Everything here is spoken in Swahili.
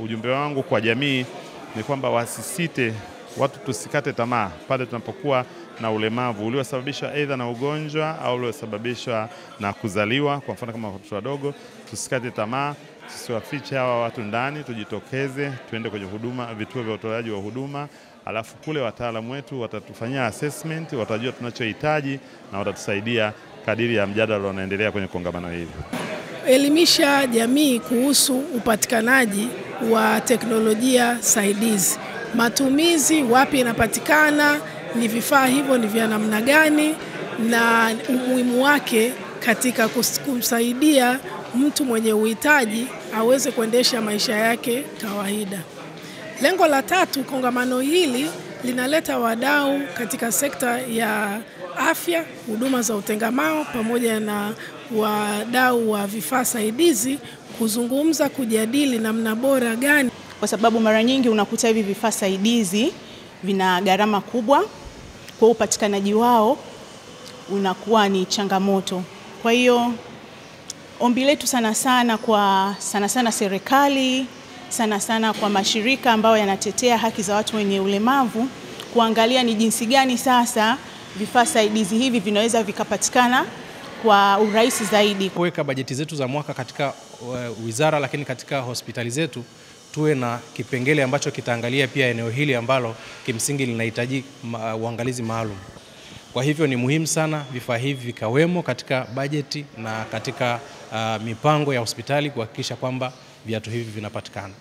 ujumbe wangu kwa jamii ni kwamba wasisite, watu tusikate tamaa pale tunapokuwa na ulemavu uliosababishwa aidha na ugonjwa au uliosababishwa na kuzaliwa. Kwa mfano kama watoto wadogo, tusikate tamaa, tusiwafiche hawa watu ndani, tujitokeze, tuende kwenye huduma, vituo vya utoaji wa huduma, alafu kule wataalamu wetu watatufanyia assessment, watajua tunachohitaji na watatusaidia kadiri ya mjadala unaendelea kwenye kongamano hili. Elimisha jamii kuhusu upatikanaji wa teknolojia saidizi. Matumizi, wapi inapatikana, ni vifaa hivyo ni vya namna gani, na umuhimu wake katika kumsaidia mtu mwenye uhitaji aweze kuendesha maisha yake kawaida. Lengo la tatu, kongamano hili linaleta wadau katika sekta ya afya, huduma za utengamao pamoja na wadau wa vifaa saidizi kuzungumza, kujadili namna bora gani, kwa sababu mara nyingi unakuta hivi vifaa saidizi vina gharama kubwa, kwa upatikanaji wao unakuwa ni changamoto. Kwa hiyo ombi letu sana sana serikali, sana kwa mashirika ambayo yanatetea haki za watu wenye ulemavu, kuangalia ni jinsi gani sasa vifaa saidizi hivi vinaweza vikapatikana kwa urahisi zaidi. Kuweka bajeti zetu za mwaka katika wizara, lakini katika hospitali zetu tuwe na kipengele ambacho kitaangalia pia eneo hili ambalo kimsingi linahitaji uangalizi maalum. Kwa hivyo ni muhimu sana vifaa hivi vikawemo katika bajeti na katika mipango ya hospitali kuhakikisha kwamba viatu hivi vinapatikana.